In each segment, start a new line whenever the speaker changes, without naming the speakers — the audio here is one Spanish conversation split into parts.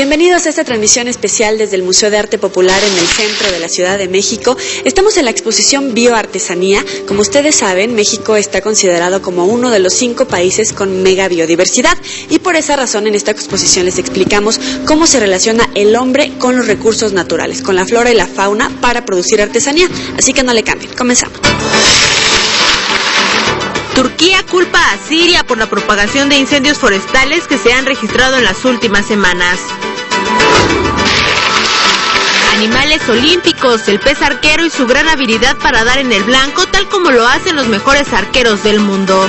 Bienvenidos a esta transmisión especial desde el Museo de Arte Popular en el centro de la Ciudad de México. Estamos en la exposición Bioartesanía. Como ustedes saben, México está considerado como uno de los 5 países con mega biodiversidad y por esa razón en esta exposición les explicamos cómo se relaciona el hombre con los recursos naturales, con la flora y la fauna para producir artesanía. Así que no le cambien. Comenzamos.
Turquía culpa a Siria por la propagación de incendios forestales que se han registrado en las últimas semanas. Animales olímpicos, el pez arquero y su gran habilidad para dar en el blanco, tal como lo hacen los mejores arqueros del mundo.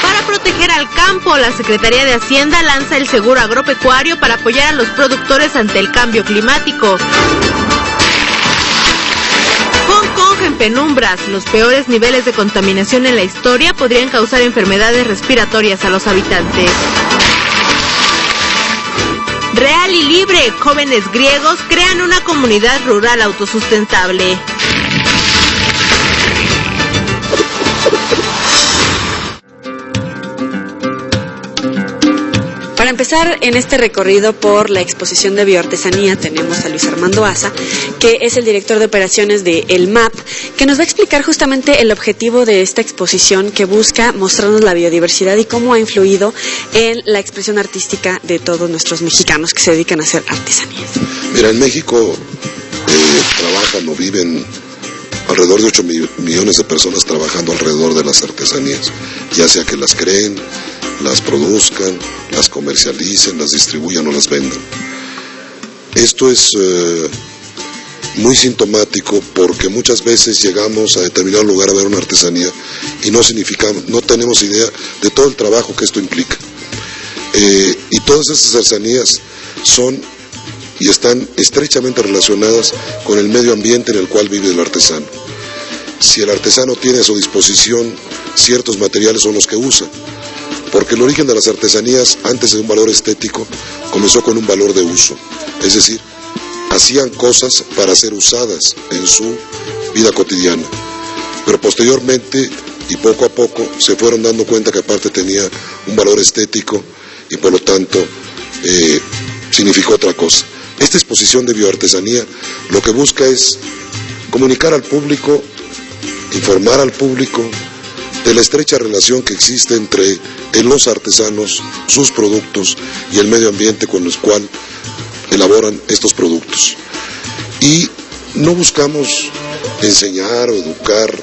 Para proteger al campo, la Secretaría de Hacienda lanza el seguro agropecuario para apoyar a los productores ante el cambio climático. Hong Kong en penumbras, los peores niveles de contaminación en la historia podrían causar enfermedades respiratorias a los habitantes. Real y libre, jóvenes griegos crean una comunidad rural autosustentable.
Para empezar en este recorrido por la exposición de bioartesanía tenemos a Luis Armando Asa, que es el director de operaciones de El MAP, que nos va a explicar justamente el objetivo de esta exposición que busca mostrarnos la biodiversidad y cómo ha influido en la expresión artística de todos nuestros mexicanos que se dedican a hacer artesanías.
Mira, en México trabajan o viven alrededor de 8 millones de personas trabajando alrededor de las artesanías, ya sea que las creen, las produzcan, las comercialicen, las distribuyan o las vendan. Esto es muy sintomático porque muchas veces llegamos a determinado lugar a ver una artesanía y no tenemos idea de todo el trabajo que esto implica. Y todas estas artesanías son y están estrechamente relacionadas con el medio ambiente en el cual vive el artesano. Si el artesano tiene a su disposición ciertos materiales, son los que usa. Porque el origen de las artesanías, antes de un valor estético, comenzó con un valor de uso. Es decir, hacían cosas para ser usadas en su vida cotidiana. Pero posteriormente, y poco a poco, se fueron dando cuenta que aparte tenía un valor estético y por lo tanto significó otra cosa. Esta exposición de bioartesanía lo que busca es comunicar al público, informar al público de la estrecha relación que existe entre los artesanos, sus productos y el medio ambiente con el cual elaboran estos productos. Y no buscamos enseñar o educar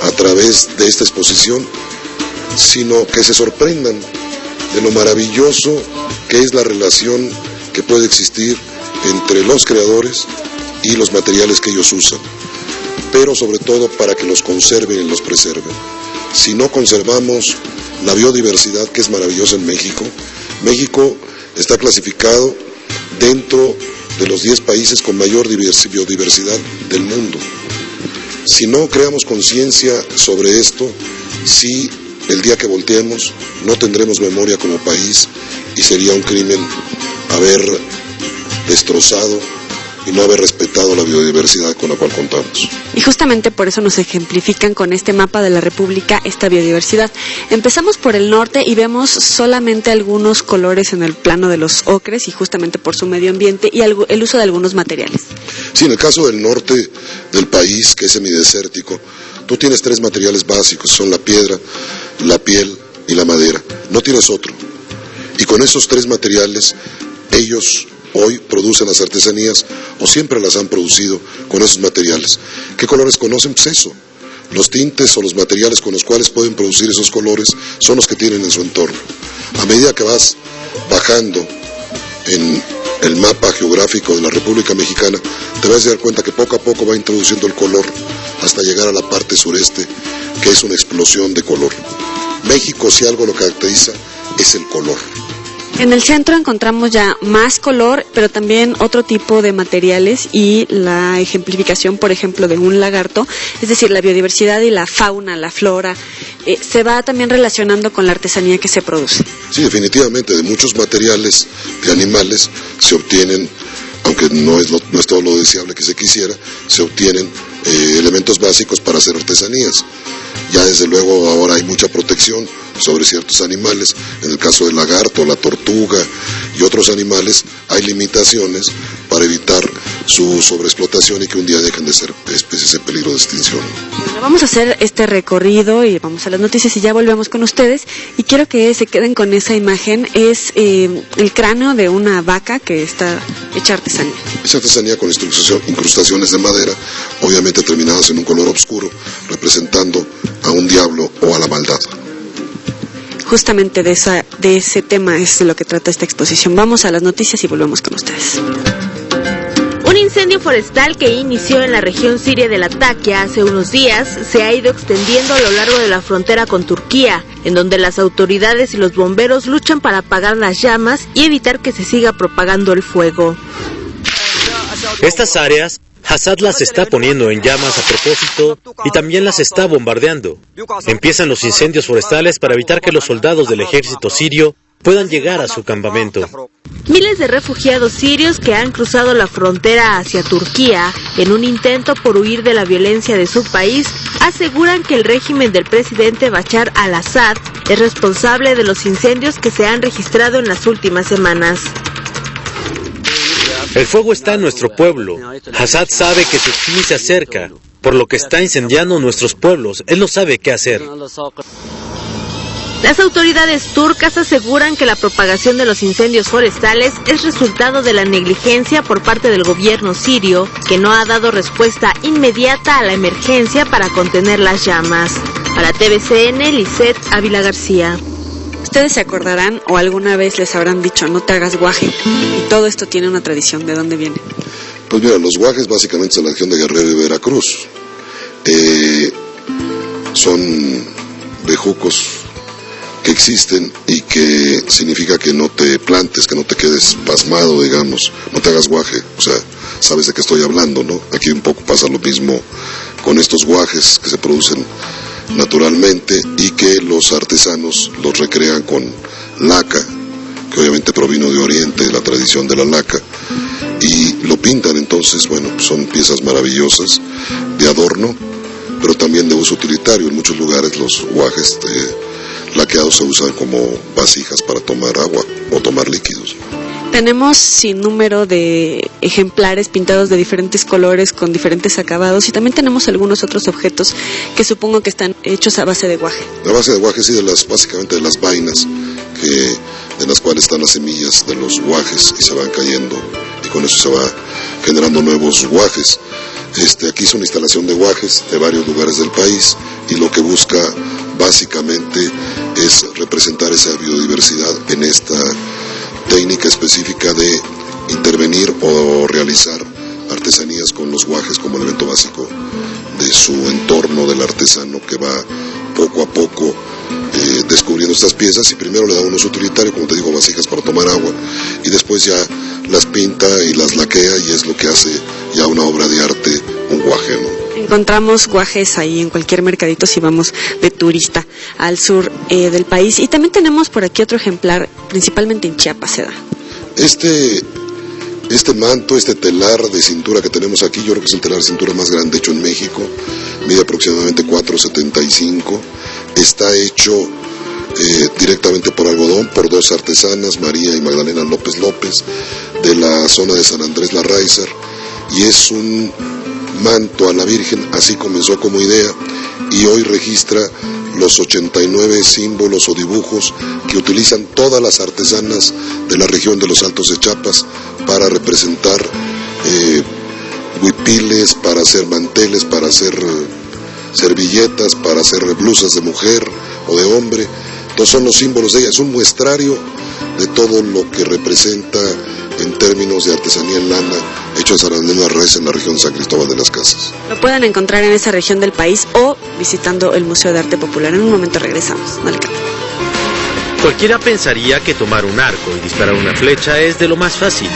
a través de esta exposición, sino que se sorprendan de lo maravilloso que es la relación que puede existir entre los creadores y los materiales que ellos usan, pero sobre todo para que los conserven y los preserven. Si no conservamos la biodiversidad que es maravillosa en México, México está clasificado dentro de los 10 países con mayor biodiversidad del mundo. Si no creamos conciencia sobre esto, sí, el día que volteemos no tendremos memoria como país y sería un crimen haber destrozado y no haber respetado la biodiversidad con la cual contamos.
Y justamente por eso nos ejemplifican con este mapa de la República esta biodiversidad. Empezamos por el norte y vemos solamente algunos colores en el plano de los ocres y justamente por su medio ambiente y el uso de algunos materiales.
Sí, en el caso del norte del país, que es semidesértico, tú tienes 3 materiales básicos, son la piedra, la piel y la madera. No tienes otro. Y con esos 3 materiales, ellos hoy producen las artesanías o siempre las han producido con esos materiales. ¿Qué colores conocen? Pues eso. Los tintes o los materiales con los cuales pueden producir esos colores son los que tienen en su entorno. A medida que vas bajando en el mapa geográfico de la República Mexicana, te vas a dar cuenta que poco a poco va introduciendo el color hasta llegar a la parte sureste, que es una explosión de color. México, si algo lo caracteriza, es el color.
En el centro encontramos ya más color, pero también otro tipo de materiales y la ejemplificación, por ejemplo, de un lagarto, es decir, la biodiversidad y la fauna, la flora, se va también relacionando con la artesanía que se produce.
Sí, definitivamente, de muchos materiales de animales se obtienen, aunque no es todo lo deseable que se quisiera, se obtienen elementos básicos para hacer artesanías. Ya desde luego ahora hay mucha protección sobre ciertos animales. En el caso del lagarto, la tortuga y otros animales hay limitaciones para evitar su sobreexplotación y que un día dejen de ser especies en peligro de extinción.
Bueno, vamos a hacer este recorrido y vamos a las noticias y ya volvemos con ustedes, y quiero que se queden con esa imagen. Es el cráneo de una vaca que está hecha artesanía.
Es artesanía con incrustaciones de madera, obviamente terminadas en un color oscuro, representando a un diablo o a la maldad.
Justamente de ese tema es de lo que trata esta exposición. Vamos a las noticias y volvemos con ustedes.
Un incendio forestal que inició en la región siria de Latakia hace unos días se ha ido extendiendo a lo largo de la frontera con Turquía, en donde las autoridades y los bomberos luchan para apagar las llamas y evitar que se siga propagando el fuego.
Estas áreas, Assad las está poniendo en llamas a propósito y también las está bombardeando. Empiezan los incendios forestales para evitar que los soldados del ejército sirio puedan llegar a su campamento.
Miles de refugiados sirios que han cruzado la frontera hacia Turquía en un intento por huir de la violencia de su país aseguran que el régimen del presidente Bashar al-Assad es responsable de los incendios que se han registrado en las últimas semanas.
El fuego está en nuestro pueblo. Assad sabe que su fin se acerca, por lo que está incendiando nuestros pueblos. Él no sabe qué hacer.
Las autoridades turcas aseguran que la propagación de los incendios forestales es resultado de la negligencia por parte del gobierno sirio, que no ha dado respuesta inmediata a la emergencia para contener las llamas. Para TVCN, Lisette Ávila García.
Ustedes se acordarán o alguna vez les habrán dicho no te hagas guaje, y todo esto tiene una tradición. ¿De dónde viene?
Pues mira, los guajes básicamente son la región de Guerrero y Veracruz. Son bejucos que existen y que significa que no te plantes, que no te quedes pasmado, digamos, no te hagas guaje, o sea, sabes de qué estoy hablando, ¿no? Aquí un poco pasa lo mismo con estos guajes que se producen naturalmente y que los artesanos los recrean con laca, que obviamente provino de Oriente, la tradición de la laca, y lo pintan. Entonces, bueno, son piezas maravillosas de adorno, pero también de uso utilitario. En muchos lugares los guajes laqueados se usan como vasijas para tomar agua o tomar líquidos.
Tenemos sin número de ejemplares pintados de diferentes colores, con diferentes acabados, y también tenemos algunos otros objetos que supongo que están hechos a base de guaje.
La base de guaje, sí, básicamente de las vainas, de las cuales están las semillas de los guajes y se van cayendo, y con eso se va generando nuevos guajes. Aquí es una instalación de guajes de varios lugares del país, y lo que busca básicamente es representar esa biodiversidad en esta técnica específica de intervenir o realizar artesanías con los guajes como elemento básico de su entorno del artesano, que va poco a poco descubriendo estas piezas, y primero le da un uso utilitario, como te digo, vasijas para tomar agua, y después ya las pinta y las laquea, y es lo que hace ya una obra de arte, un guaje, ¿no?
Encontramos guajes ahí en cualquier mercadito si vamos de turista al sur del país, y también tenemos por aquí otro ejemplar, principalmente en Chiapas se da.
Este manto, este telar de cintura que tenemos aquí, yo creo que es el telar de cintura más grande hecho en México, mide aproximadamente 4.75, está hecho directamente por algodón, por dos artesanas, María y Magdalena López López, de la zona de San Andrés Larráizer, y es un manto a la Virgen. Así comenzó como idea, y hoy registra los 89 símbolos o dibujos que utilizan todas las artesanas de la región de los Altos de Chiapas para representar huipiles, para hacer manteles, para hacer servilletas, para hacer blusas de mujer o de hombre. Entonces son los símbolos de ella, es un muestrario de todo lo que representa en términos de artesanía en lana hecho en San Andrés Larráizer, en la región de San Cristóbal de las Casas.
Lo pueden encontrar en esa región del país o visitando el Museo de Arte Popular. En un momento regresamos. No le cambie.
Cualquiera pensaría que tomar un arco y disparar una flecha es de lo más fácil.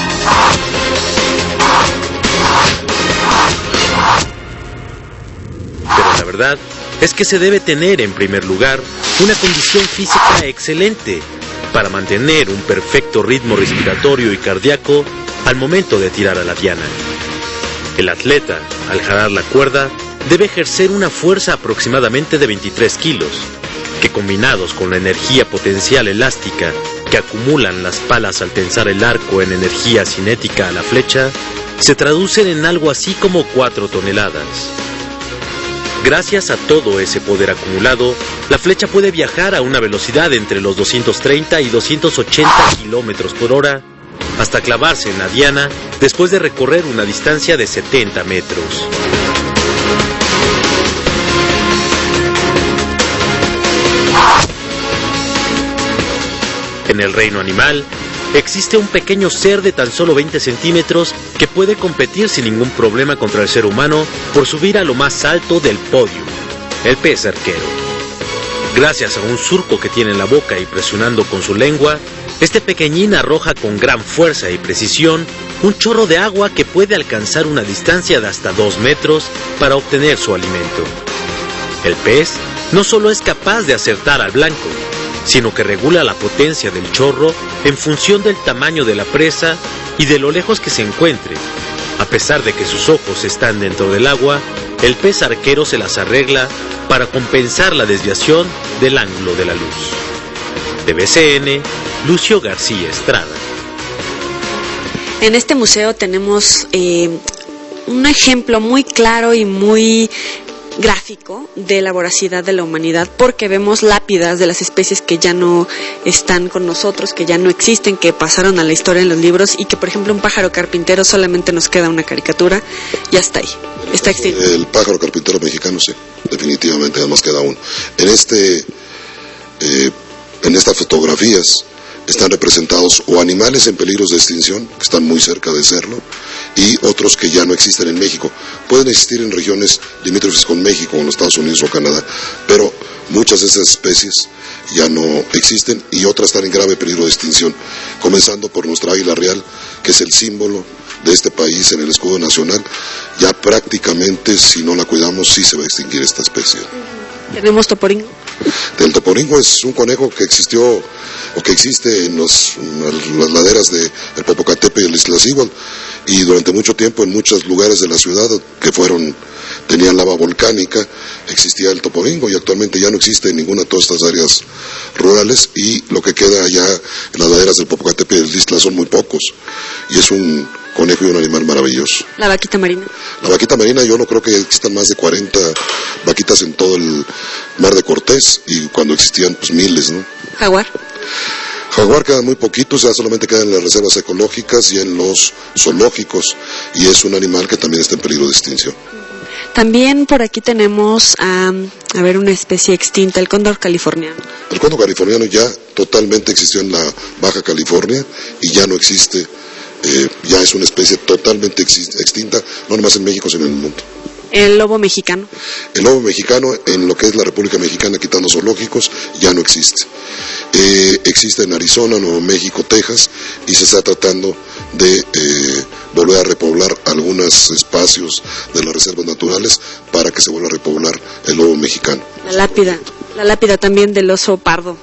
Pero la verdad es que se debe tener en primer lugar una condición física excelente para mantener un perfecto ritmo respiratorio y cardíaco al momento de tirar a la diana. El atleta, al jalar la cuerda, debe ejercer una fuerza aproximadamente de 23 kilos. que combinados con la energía potencial elástica que acumulan las palas al tensar el arco en energía cinética a la flecha, se traducen en algo así como 4 toneladas. Gracias a todo ese poder acumulado, la flecha puede viajar a una velocidad entre los 230 y 280 kilómetros por hora hasta clavarse en la diana después de recorrer una distancia de 70 metros. En el reino animal, existe un pequeño ser de tan solo 20 centímetros que puede competir sin ningún problema contra el ser humano por subir a lo más alto del podio, el pez arquero. Gracias a un surco que tiene en la boca y presionando con su lengua, este pequeñín arroja con gran fuerza y precisión un chorro de agua que puede alcanzar una distancia de hasta 2 metros para obtener su alimento. El pez no solo es capaz de acertar al blanco, sino que regula la potencia del chorro en función del tamaño de la presa y de lo lejos que se encuentre. A pesar de que sus ojos están dentro del agua, el pez arquero se las arregla para compensar la desviación del ángulo de la luz. De BCN, Lucio García Estrada.
En este museo tenemos un ejemplo muy claro y muy gráfico de la voracidad de la humanidad, porque vemos lápidas de las especies que ya no están con nosotros, que ya no existen, que pasaron a la historia en los libros, y que por ejemplo un pájaro carpintero solamente nos queda una caricatura y hasta ahí, está extinto.
El pájaro carpintero mexicano, sí, definitivamente, además queda uno. En estas fotografías están representados o animales en peligros de extinción, que están muy cerca de serlo, y otros que ya no existen en México. Pueden existir en regiones limítrofes con México, en los Estados Unidos o Canadá, pero muchas de esas especies ya no existen y otras están en grave peligro de extinción, comenzando por nuestra águila real, que es el símbolo de este país en el escudo nacional. Ya prácticamente, si no la cuidamos, sí se va a extinguir esta especie.
¿Tenemos toporingo?
El toporingo es un conejo que existió o que existe en las laderas del Popocatépetl y el Iztaccíhuatl, y durante mucho tiempo en muchos lugares de la ciudad que tenían lava volcánica, existía el toporingo, y actualmente ya no existe en ninguna de todas estas áreas rurales, y lo que queda allá en las laderas del Popocatépetl y el Iztaccíhuatl son muy pocos, y es un conejo y un animal maravilloso.
¿La vaquita marina?
La vaquita marina, yo no creo que existan más de 40 vaquitas en todo el Mar de Cortés, y cuando existían pues miles, ¿no?
¿Jaguar?
Jaguar quedan muy poquitos, ya solamente quedan en las reservas ecológicas y en los zoológicos, y es un animal que también está en peligro de extinción.
También por aquí tenemos una especie extinta, el cóndor californiano.
El cóndor californiano ya totalmente existió en la Baja California y ya no existe, ya es una especie totalmente extinta, no nomás en México sino en el mundo.
¿El lobo mexicano?
El lobo mexicano en lo que es la República Mexicana, quitando zoológicos, ya no existe. Existe en Arizona, Nuevo México, Texas, y se está tratando de volver a repoblar algunos espacios de las reservas naturales para que se vuelva a repoblar el lobo mexicano.
La lápida también del oso pardo.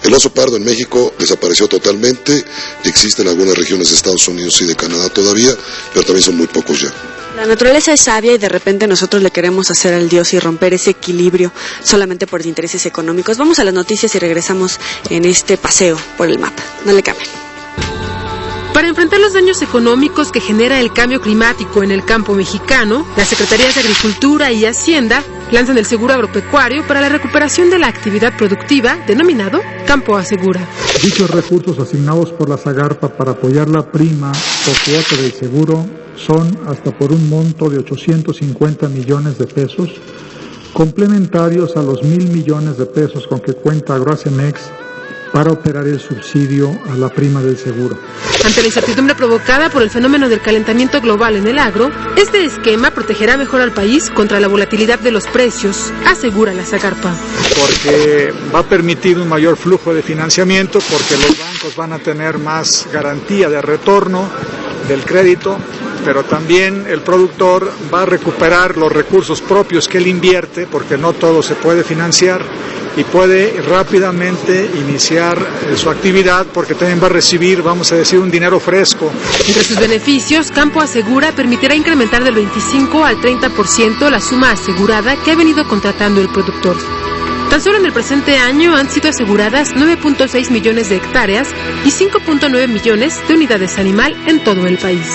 El oso pardo en México desapareció totalmente, existe en algunas regiones de Estados Unidos y de Canadá todavía, pero también son muy pocos ya.
La naturaleza es sabia y de repente nosotros le queremos hacer al Dios y romper ese equilibrio solamente por intereses económicos. Vamos a las noticias y regresamos en este paseo por el mapa. No le cambien.
Para enfrentar los daños económicos que genera el cambio climático en el campo mexicano, las Secretarías de Agricultura y Hacienda lanzan el seguro agropecuario para la recuperación de la actividad productiva, denominado Campo Asegura.
Dichos recursos asignados por la Zagarpa para apoyar la prima o cuota del seguro son hasta por un monto de 850 millones de pesos, complementarios a los 1,000 millones de pesos con que cuenta Agroacemex para operar el subsidio a la prima del seguro.
Ante la incertidumbre provocada por el fenómeno del calentamiento global en el agro, este esquema protegerá mejor al país contra la volatilidad de los precios, asegura la Zagarpa.
Porque va a permitir un mayor flujo de financiamiento, porque los bancos van a tener más garantía de retorno del crédito, pero también el productor va a recuperar los recursos propios que él invierte, porque no todo se puede financiar, y puede rápidamente iniciar su actividad porque también va a recibir, vamos a decir, un dinero fresco.
Entre sus beneficios, Campo Asegura permitirá incrementar del 25 al 30% la suma asegurada que ha venido contratando el productor.
Tan solo en el presente año han sido aseguradas 9.6 millones de hectáreas y 5.9 millones de unidades animal en todo el país.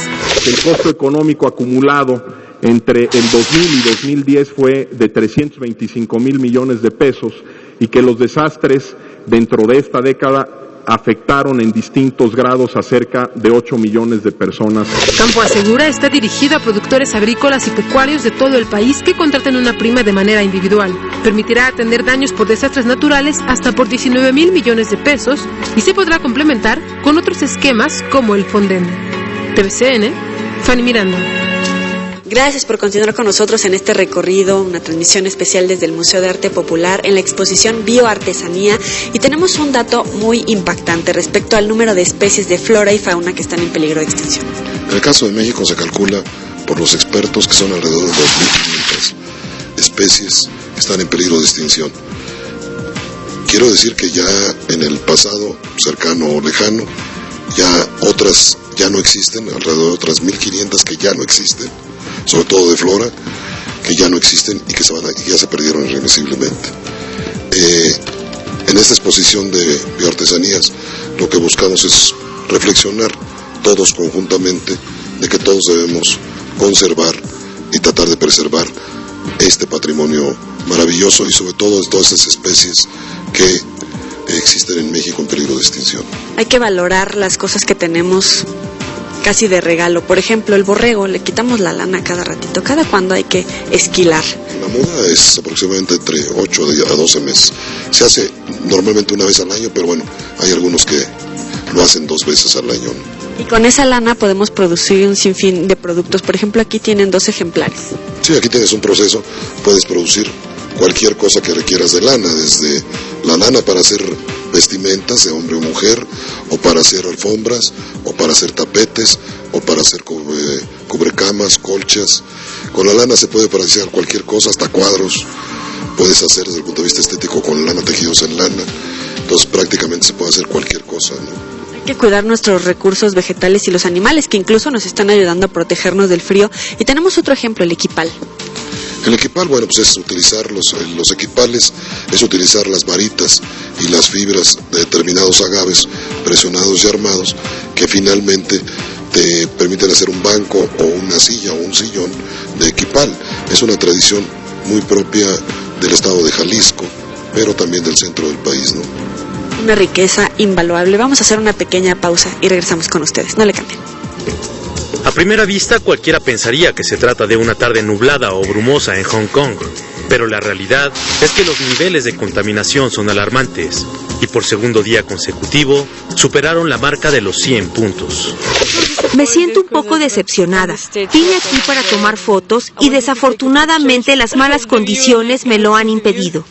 El costo económico acumulado entre el 2000 y 2010 fue de 325,000 millones de pesos y que los desastres dentro de esta década afectaron en distintos grados a cerca de 8 millones de personas.
Campo Asegura está dirigido a productores agrícolas y pecuarios de todo el país que contraten una prima de manera individual. Permitirá atender daños por desastres naturales hasta por 19,000 millones de pesos y se podrá complementar con otros esquemas como el Fonden. TVCN, Fanny Miranda.
Gracias por continuar con nosotros en este recorrido, una transmisión especial desde el Museo de Arte Popular en la exposición Bioartesanía, y tenemos un dato muy impactante respecto al número de especies de flora y fauna que están en peligro de extinción.
En el caso de México se calcula por los expertos que son alrededor de 2.500 especies que están en peligro de extinción. Quiero decir que ya en el pasado cercano o lejano, ya otras ya no existen, alrededor de otras 1.500 que ya no existen, sobre todo de flora, que ya no existen y que ya se perdieron irreversiblemente. En esta exposición de bioartesanías lo que buscamos es reflexionar todos conjuntamente de que todos debemos conservar y tratar de preservar este patrimonio maravilloso y sobre todo de todas esas especies que existen en México en peligro de extinción.
Hay que valorar las cosas que tenemos casi de regalo. Por ejemplo, el borrego, le quitamos la lana cada ratito. ¿Cada cuándo hay que esquilar?
La muda es aproximadamente entre 8 a 12 meses. Se hace normalmente una vez al año, pero bueno, hay algunos que lo hacen 2 veces al año, ¿no?
Y con esa lana podemos producir un sinfín de productos. Por ejemplo, aquí tienen 2 ejemplares.
Sí, aquí tienes un proceso, puedes producir cualquier cosa que requieras de lana, desde la lana para hacer vestimentas de hombre o mujer, o para hacer alfombras, o para hacer tapetes, o para hacer cubrecamas, colchas. Con la lana se puede hacer cualquier cosa, hasta cuadros puedes hacer desde el punto de vista estético con lana, tejidos en lana. Entonces prácticamente se puede hacer cualquier cosa, ¿no?
Hay que cuidar nuestros recursos vegetales y los animales, que incluso nos están ayudando a protegernos del frío. Y tenemos otro ejemplo, el equipal.
El equipal, bueno, pues es utilizar los equipales, es utilizar las varitas y las fibras de determinados agaves presionados y armados que finalmente te permiten hacer un banco o una silla o un sillón de equipal. Es una tradición muy propia del estado de Jalisco, pero también del centro del país, ¿no?
Una riqueza invaluable. Vamos a hacer una pequeña pausa y regresamos con ustedes. No le cambien.
A primera vista cualquiera pensaría que se trata de una tarde nublada o brumosa en Hong Kong, pero la realidad es que los niveles de contaminación son alarmantes y por segundo día consecutivo superaron la marca de los 100 puntos.
Me siento un poco decepcionada. Vine aquí para tomar fotos y desafortunadamente las malas condiciones me lo han impedido.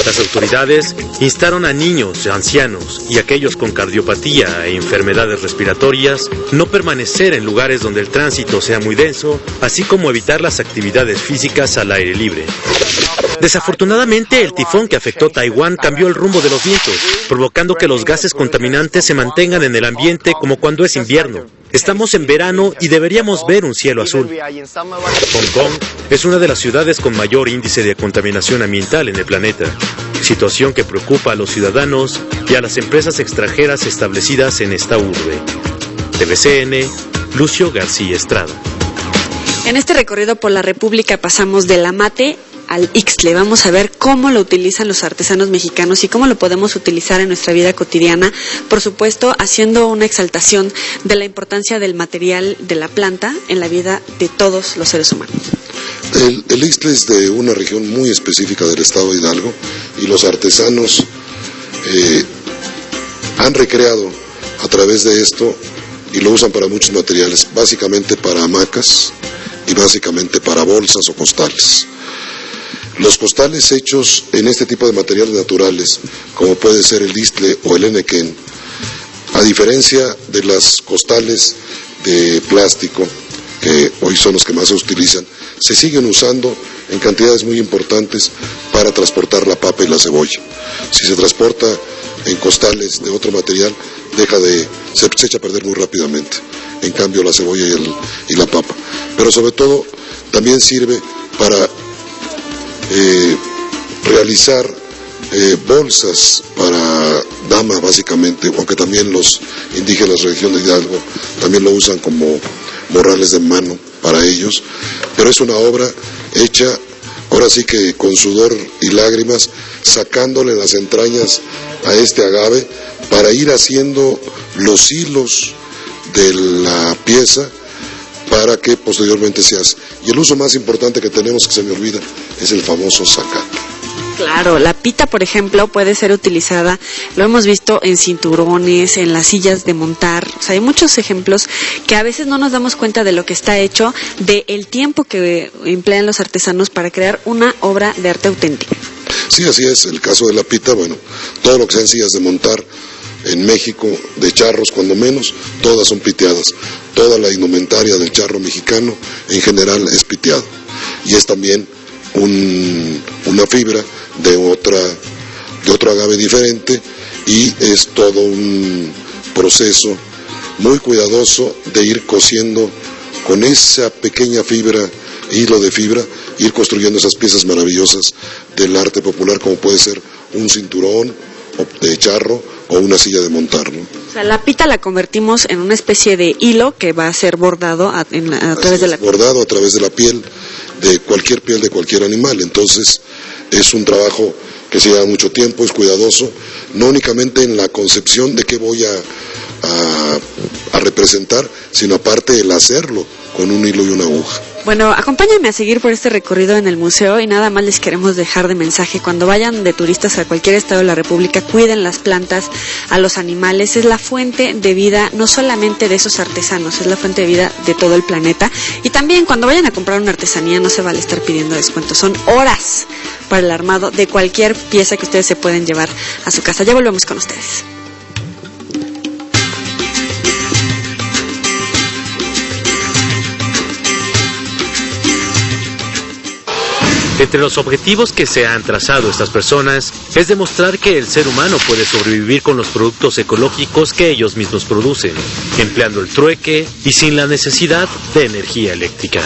Las autoridades instaron a niños, ancianos y aquellos con cardiopatía e enfermedades respiratorias no permanecer en lugares donde el tránsito sea muy denso, así como evitar las actividades físicas al aire libre. Desafortunadamente, el tifón que afectó Taiwán cambió el rumbo de los vientos, provocando que los gases contaminantes se mantengan en el ambiente como cuando es invierno. Estamos en verano y deberíamos ver un cielo azul. Hong Kong es una de las ciudades con mayor índice de contaminación ambiental en el planeta, situación que preocupa a los ciudadanos y a las empresas extranjeras establecidas en esta urbe. TVCN, Lucio García Estrada.
En este recorrido por la República pasamos del amate al ixtle. Vamos a ver cómo lo utilizan los artesanos mexicanos y cómo lo podemos utilizar en nuestra vida cotidiana, por supuesto haciendo una exaltación de la importancia del material de la planta en la vida de todos los seres humanos.
El ixtle es de una región muy específica del estado de Hidalgo y los artesanos han recreado a través de esto y lo usan para muchos materiales, básicamente para hamacas y básicamente para bolsas o costales. Los costales hechos en este tipo de materiales naturales, como puede ser el ixtle o el henequén, a diferencia de las costales de plástico, que hoy son los que más se utilizan, se siguen usando en cantidades muy importantes para transportar la papa y la cebolla. Si se transporta en costales de otro material, se echa a perder muy rápidamente. En cambio, la cebolla y la papa. Pero sobre todo, también sirve para realizar bolsas para dama básicamente, aunque también los indígenas de la región de Hidalgo también lo usan como morrales de mano para ellos, pero es una obra hecha ahora sí que con sudor y lágrimas, sacándole las entrañas a este agave para ir haciendo los hilos de la pieza para que posteriormente se hace. Y el uso más importante que tenemos, que se me olvida, es el famoso zacate.
Claro, la pita, por ejemplo, puede ser utilizada, lo hemos visto en cinturones, en las sillas de montar, o sea, hay muchos ejemplos que a veces no nos damos cuenta de lo que está hecho, del tiempo que emplean los artesanos para crear una obra de arte auténtica.
Sí, así es, el caso de la pita, bueno, todo lo que sean sillas de montar en México, de charros cuando menos, todas son piteadas, toda la indumentaria del charro mexicano en general es piteado, y es también una fibra de otro agave diferente, y es todo un proceso muy cuidadoso de ir cosiendo con esa pequeña fibra, hilo de fibra, ir construyendo esas piezas maravillosas del arte popular, como puede ser un cinturón de charro o una silla de montar, ¿no?
O sea, la pita la convertimos en una especie de hilo que va a ser bordado a través de la piel.
Bordado a través de la piel, de cualquier piel de cualquier animal. Entonces es un trabajo que se lleva mucho tiempo, es cuidadoso, no únicamente en la concepción de qué voy a representar, sino aparte el hacerlo con un hilo y una aguja.
Bueno, acompáñenme a seguir por este recorrido en el museo y nada más les queremos dejar de mensaje. Cuando vayan de turistas a cualquier estado de la República, cuiden las plantas, a los animales. Es la fuente de vida no solamente de esos artesanos, es la fuente de vida de todo el planeta. Y también cuando vayan a comprar una artesanía no se vale estar pidiendo descuentos. Son horas para el armado de cualquier pieza que ustedes se pueden llevar a su casa. Ya volvemos con ustedes.
Entre los objetivos que se han trazado estas personas es demostrar que el ser humano puede sobrevivir con los productos ecológicos que ellos mismos producen, empleando el trueque y sin la necesidad de energía eléctrica.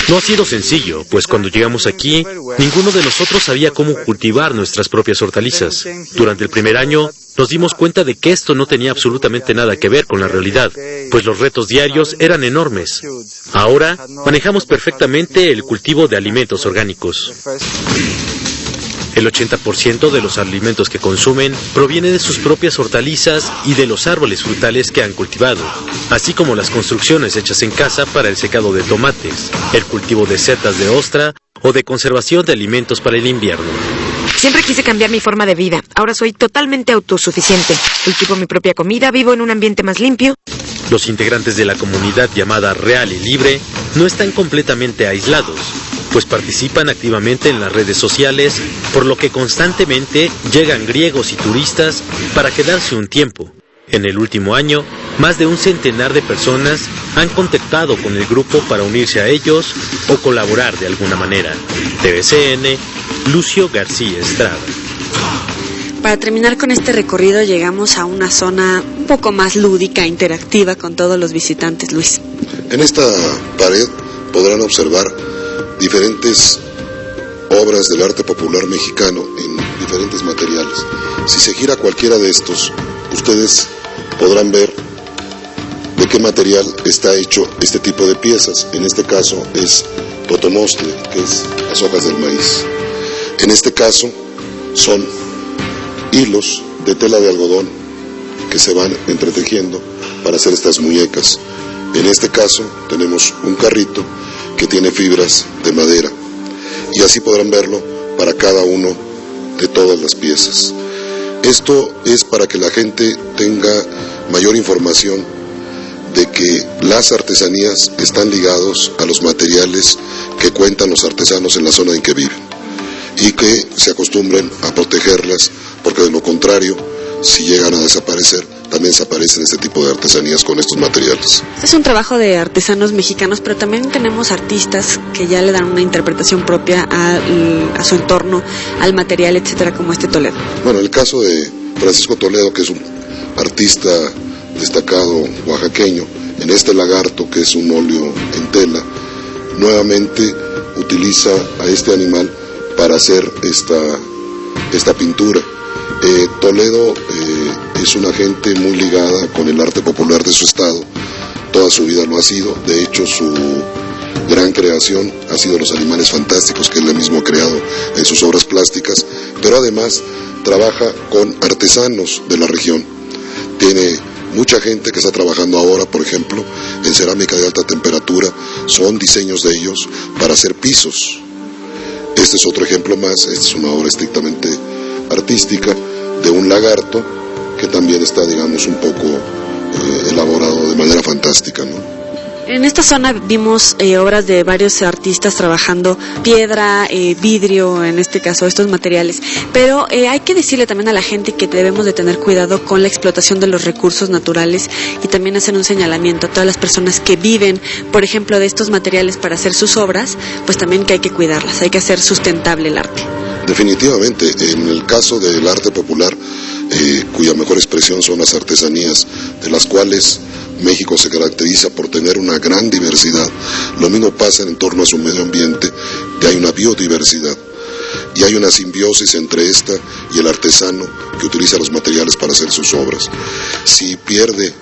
No ha sido sencillo, pues cuando llegamos aquí, ninguno de nosotros sabía cómo cultivar nuestras propias hortalizas. Durante el primer año, nos dimos cuenta de que esto no tenía absolutamente nada que ver con la realidad, pues los retos diarios eran enormes. Ahora, manejamos perfectamente el cultivo de alimentos orgánicos. El 80% de los alimentos que consumen proviene de sus propias hortalizas y de los árboles frutales que han cultivado, así como las construcciones hechas en casa para el secado de tomates, el cultivo de setas de ostra o de conservación de alimentos para el invierno.
Siempre quise cambiar mi forma de vida. Ahora soy totalmente autosuficiente. Cultivo mi propia comida, vivo en un ambiente más limpio.
Los integrantes de la comunidad llamada Real y Libre no están completamente aislados, pues participan activamente en las redes sociales, por lo que constantemente llegan griegos y turistas para quedarse un tiempo. En el último año, más de un centenar de personas han contactado con el grupo para unirse a ellos o colaborar de alguna manera. TVCN, Lucio García Estrada.
Para terminar con este recorrido llegamos a una zona un poco más lúdica, interactiva con todos los visitantes, Luis.
En esta pared podrán observar diferentes obras del arte popular mexicano en diferentes materiales. Si se gira cualquiera de estos, ustedes podrán ver de qué material está hecho este tipo de piezas. En este caso es totomostle, que es las hojas del maíz. En este caso son hilos de tela de algodón que se van entretejiendo para hacer estas muñecas. En este caso tenemos un carrito que tiene fibras de madera, y así podrán verlo para cada uno de todas las piezas. Esto es para que la gente tenga mayor información de que las artesanías están ligados a los materiales que cuentan los artesanos en la zona en que viven, y que se acostumbren a protegerlas, porque de lo contrario, si llegan a desaparecer, también desaparecen este tipo de artesanías con estos materiales.
Es un trabajo de artesanos mexicanos, pero también tenemos artistas que ya le dan una interpretación propia a su entorno, al material, etcétera, como Toledo.
Bueno, el caso de Francisco Toledo, que es un artista destacado oaxaqueño, en este lagarto, que es un óleo en tela, nuevamente utiliza a este animal para hacer esta pintura. Toledo es una gente muy ligada con el arte popular de su estado, toda su vida lo ha sido. De hecho, su gran creación ha sido Los Animales Fantásticos, que él mismo ha creado en sus obras plásticas, pero además trabaja con artesanos de la región. Tiene mucha gente que está trabajando ahora, por ejemplo, en cerámica de alta temperatura, son diseños de ellos para hacer pisos. Este es otro ejemplo más, esta es una obra estrictamente artística de un lagarto que también está, digamos, un poco elaborado de manera fantástica, ¿no?
En esta zona vimos obras de varios artistas trabajando piedra, vidrio, en este caso estos materiales, pero hay que decirle también a la gente que debemos de tener cuidado con la explotación de los recursos naturales y también hacer un señalamiento a todas las personas que viven, por ejemplo, de estos materiales para hacer sus obras, pues también que hay que cuidarlas, hay que hacer sustentable el arte.
Definitivamente, en el caso del arte popular, cuya mejor expresión son las artesanías, de las cuales México se caracteriza por tener una gran diversidad. Lo mismo pasa en torno a su medio ambiente, que hay una biodiversidad y hay una simbiosis entre esta y el artesano que utiliza los materiales para hacer sus obras. Si pierde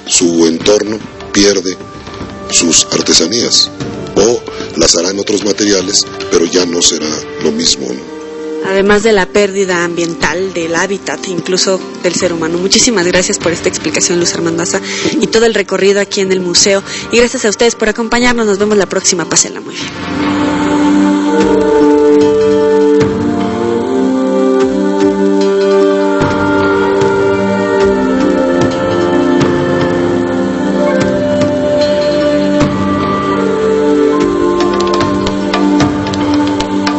su entorno, pierde sus artesanías, o las hará en otros materiales, pero ya no será lo mismo, ¿no?
Además de la pérdida ambiental, del hábitat, incluso del ser humano. Muchísimas gracias por esta explicación, Luz Armando Asa, y todo el recorrido aquí en el museo. Y gracias a ustedes por acompañarnos. Nos vemos la próxima. Pásenla muy bien.